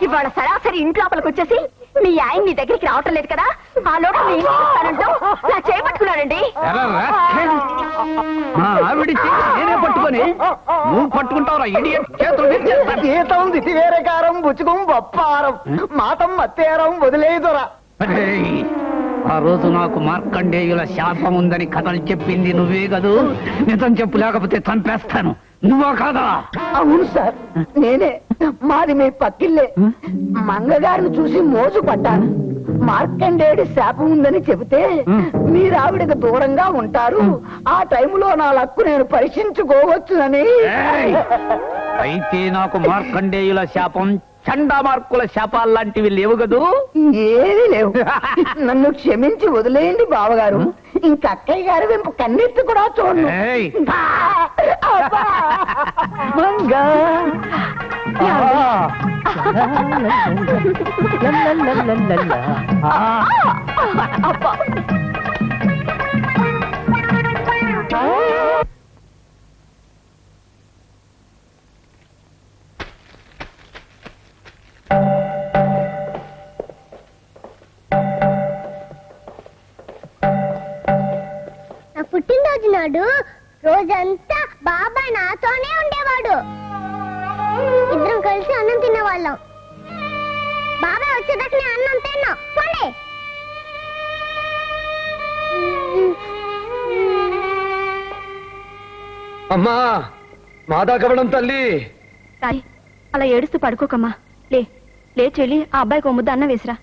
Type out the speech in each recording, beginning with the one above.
ఇవాళ సరాసరి ఇంట్లోపలికి వచ్చేసి మీ ఆయన నీ దగ్గరికి రావటం లేదు కదా, ఆ లోటు మీ ఇంటికి నా చేపట్టుకున్నాడండి. మా ఆవిడి నేనే పట్టుకొని నువ్వు పట్టుకుంటావురా ఇడియట్. చేతులు వేరే కారం బుచ్చుకం బొప్పారం మాతం మత్తేరం వదిలేదురా. ఆ రోజు నాకు మార్కండేయుల శాపం ఉందని కథలు చెప్పింది నువ్వే కదూ? నిజం చెప్పు, లేకపోతే చంపేస్తాను. నువ్వా కాదా? అవును సార్, నేనే. మాది మీ పక్కిల్లే. మంగగారిని చూసి మోజు పడ్డాను. మార్కండేయుడి శాపం ఉందని చెబితే మీరు ఆవిడకి దూరంగా ఉంటారు, ఆ టైంలో నా లక్కు నేను పరీక్షించుకోవచ్చునని. అయితే నాకు మార్కండేయుల శాపం, చండామార్కుల శాపాలు లాంటివి లేవు కదూ? ఏది లేవు. నన్ను క్షమించి వదిలేయండి బావగారు. ఇంక అక్కయ్య గారు వెంపు కన్నెత్తి కూడా చూడండి. పుట్టినరోజు నాడు రోజంతా బాబాయ్ నాతోనే ఉండేవాడు. ఇద్దరం కలిసి అన్నం తినేవాళ్ళం. బాబాయ్ వచ్చేదాకా నేను అన్నం తిన్నా. పోండి. అమ్మా మాదా కవడం తల్లి. అలా ఏడుస్తూ పడుకోకమ్మా. లేచి వెళ్ళి ఆ అబ్బాయికి ఓ ముద్ద అన్నం వేసిరా.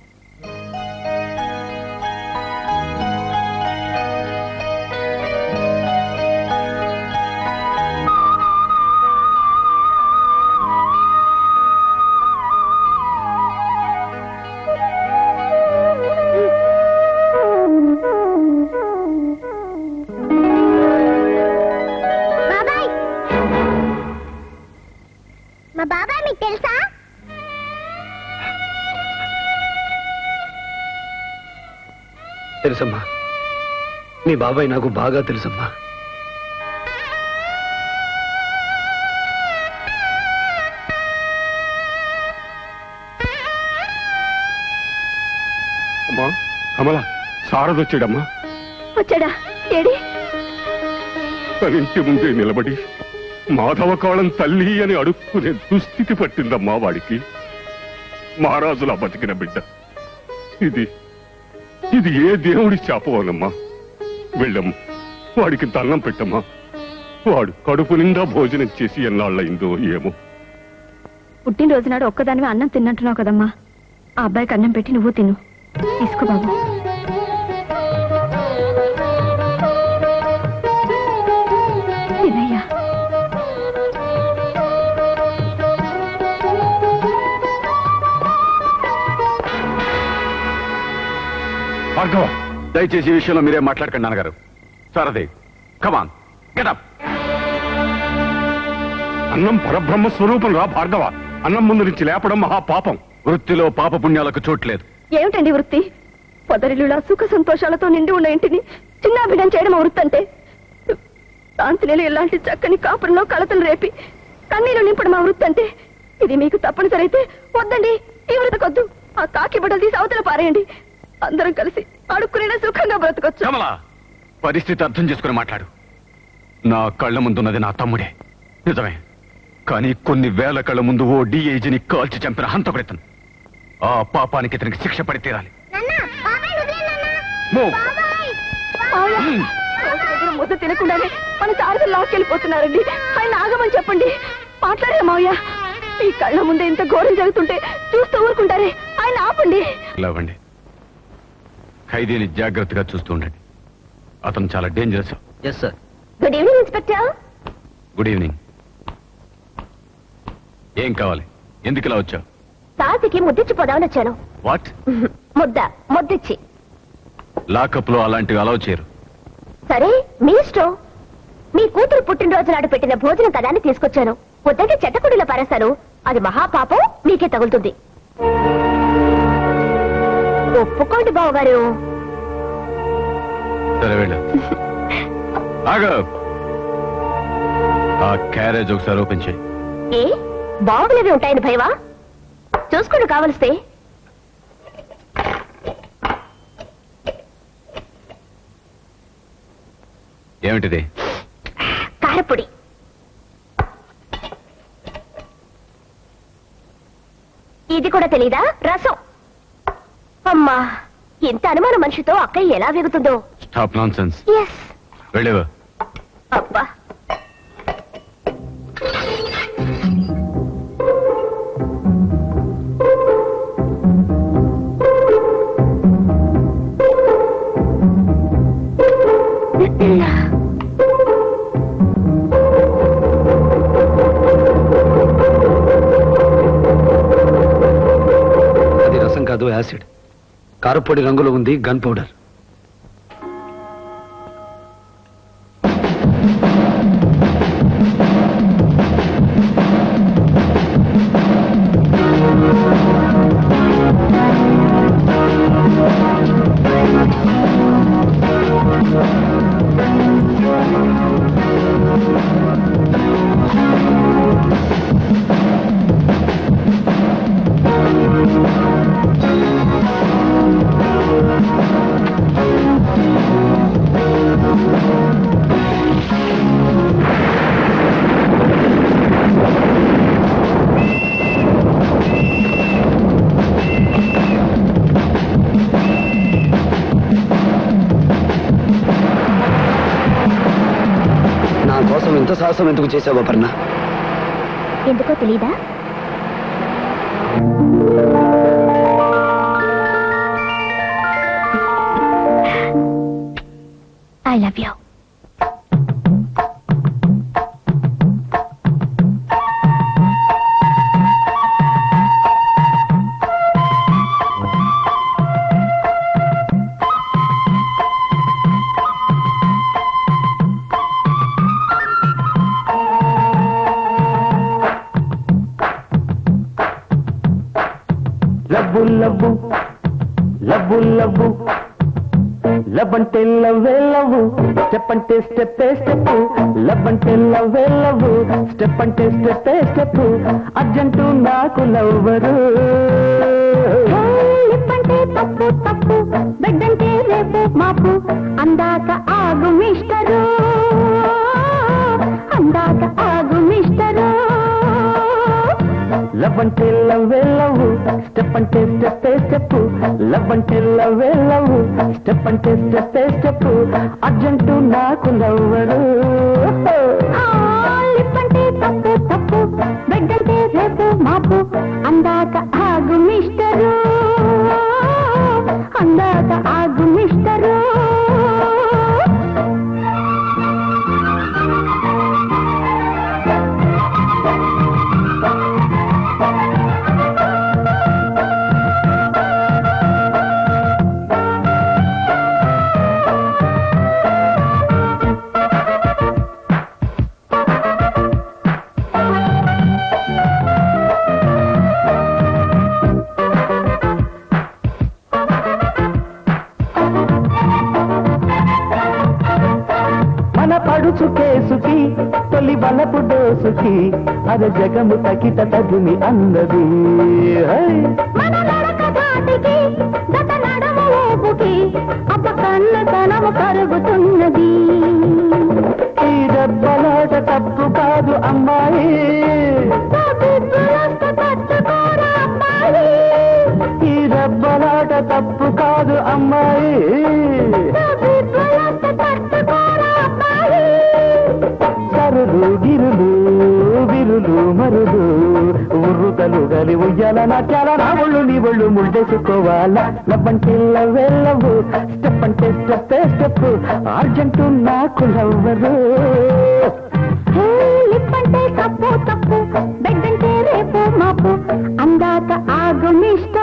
మా బాబాయ్ మీకు తెలుసా? తెలుసమ్మా, మీ బాబాయ్ నాకు బాగా తెలుసమ్మా. అమ్మా కమల, సారదొచ్చాడమ్మా. వచ్చాడా? ఏడి? తన ఇంటి ముందే నిలబడి మాధవ కాళం తల్లి అని అడుక్కునే దుస్థితి పట్టిందమ్మా వాడికి. మహారాజులా బతికిన బిడ్డ. ఇది ఇది ఏ దేవుడి శాపమోనమ్మా. వెళ్ళమ్మా, వాడికి దన్నం పెట్టమ్మా. వాడు కడుపు నిండా భోజనం చేసి ఎన్నాళ్ళయిందో ఏమో. పుట్టినరోజు నాడు ఒక్కదానివి అన్నం తిన్నట్టున్నావు కదమ్మా. ఆ అబ్బాయికి అన్నం పెట్టి నువ్వు తిను. తీసుకో బాబు. తినయ్యా. భార్గవ, దయచేసి ఈ విషయంలో మీరే మాట్లాడకండి నాన్నగారు. సారథి, కమాన్ గెటప్. అన్నం పరబ్రహ్మ స్వరూపం రా భార్గవ. అన్నం ముందు నుంచి లేపడం మహాపాపం. వృత్తిలో పాపపుణ్యాలకు చోట్లేదు. ఏమిటండి వృత్తి? పొదరిల్లులా సుఖ సంతోషాలతో నిండి ఉన్న ఇంటిని చిన్నాభిన్నం చేయడం వృత్తి అంటే? శాంతిలేలు ఇలాంటి చక్కని కాపురంలో కలతలు రేపి కన్నీళ్లు నింపడం ఆ వృత్తి అంటే? ఇది మీకు తప్పనిసరి అయితే వద్దండి, ఈ వృత్తికొద్దు. ఆ కాకి బట్టలు తీసి అవతల పారేయండి. అందరం కలిసి అడుక్కునే సుఖంగా బ్రతకొచ్చు. కమల, పరిస్థితి అర్థం చేసుకుని మాట్లాడు. నా కళ్ళ ముందున్నది నా తమ్ముడే, నిజమే. కానీ కొన్ని వేల కళ్ళ ముందు ఓ డిఐజీని కాల్చి చంపిన హంతకుడితను. ఆ పాపానికి ఇతనికి శిక్ష పడి తీరాలి. ముద్ద తినకుండానే మన సారథులు లాక్కెళ్ళిపోతున్నారండి. ఆయన ఆగమని చెప్పండి. మాట్లాడే మావయ్య, ఈ కళ్ళ ముందే ఇంత ఘోరం జరుగుతుంటే చూస్తూ ఊరుకుంటారే? ఆయన ఆపండి. లేవండి. ఖైదీని జాగ్రత్తగా చూస్తూ ఉండండి. అతను చాలా dangerous. Yes sir. Good evening inspector. Good evening. ఏం కావాలి? ఎందుకు ఇలా వచ్చావు? సారథికి ముద్దిచ్చిపోదామని వచ్చాను. వాట్? ముద్దిచ్చి. లాకప్ లో అలాంటివి అలౌ చేయరు. సరే, మీ ఇష్టం. మీ కూతురు పుట్టినరోజు నాడు పెట్టిన భోజనం కదా అని తీసుకొచ్చాను. వద్దంటే చెట్టకుడిలో పారేస్తాను. అది మహాపాపం, మీకే తగులుతుంది. ఒప్పుకోండి బావగారు. సరే వెళ్ళు. ఆగు. ఆ క్యారేజ్ ఒకసారి ఓపెన్ చేయి. ఏ బాగులేవి ఉంటాయని భయవా? చూసుకోండి కావలిస్తే. ఏమిటిది? కారపొడి. ఇది కూడా తెలీదా? రసం. అమ్మా, ఇంత అనుమాన మనిషితో అక్కయ్య ఎలా వేగుతుందో. Stop nonsense. ఎస్. వెళ్ళేవా? అబ్బా, అది రసం కాదు, యాసిడ్. కారపొడి రంగులో ఉంది గన్ పౌడర్. ఇంత సాహసం ఎందుకు చేసావో పర్ణ? ఎందుకో తెలీదా? I love you. Love love love love love అంటే లవ్వే లవ్వు, స్టెప్ అంటే స్టెప్పే స్టెప్, లవ్ అంటే లవ్వే లవ్వు, స్టెప్ అంటే స్టెప్పే స్టెప్, అర్జెంటు నాకు లవ్వరు. అంటే తప్పు తప్పు, బెడ్ అంటే రేపు మాపు, అందాక ఆగు మిస్టరు, అందాక ఆగు మిస్టరు. లవ్ అంటే లవ్వే లవ్వు, స్టెప్ అంటే స్టెప్పే స్టెప్, లవ్ అంటే లవ్వే లవ్వు, స్టెప్ అంటే స్టెప్పే స్టెప్, అర్జెంటు నాకు లవ్వరు. లిప్ అంటే తప్పు తప్పు, బెడ్ అంటే రేపు మాపు, అందాక ఆగు మిస్టరు, అందాక ఆగు మిస్టరు. పడుచు కేసుకి తొలి బలపు డోసుకి అర జగము తకిట తగిని అన్నది. మన నడక దాటికి గత నడము ఊపుకి అబ్బ కన్న తనము కరుగుతున్నది. ఈ దెబ్బలాట తప్పు కాదు అమ్మాయి, తట్టుకోరా అమ్మాయి, ఈ దెబ్బలాట తప్పు కాదు అమ్మాయి, సరులు గిరులు విరులు మరులు ఉర్రుతలు గలి ఉయ్యాల నాట్యాల నా ఒళ్ళు నీ ఒళ్ళు ముళ్ళేసుకోవాలా. లవ్ అంటే లవ్వే లవ్వు, స్టెప్ అంటే స్టెప్పే స్టెప్, అర్జెంటు నాకు లవ్వరు. లిప్ అంటే తప్పు తప్పు, బెడ్ అంటే రేపు మాపు, అందాక ఆగు మిస్టర్.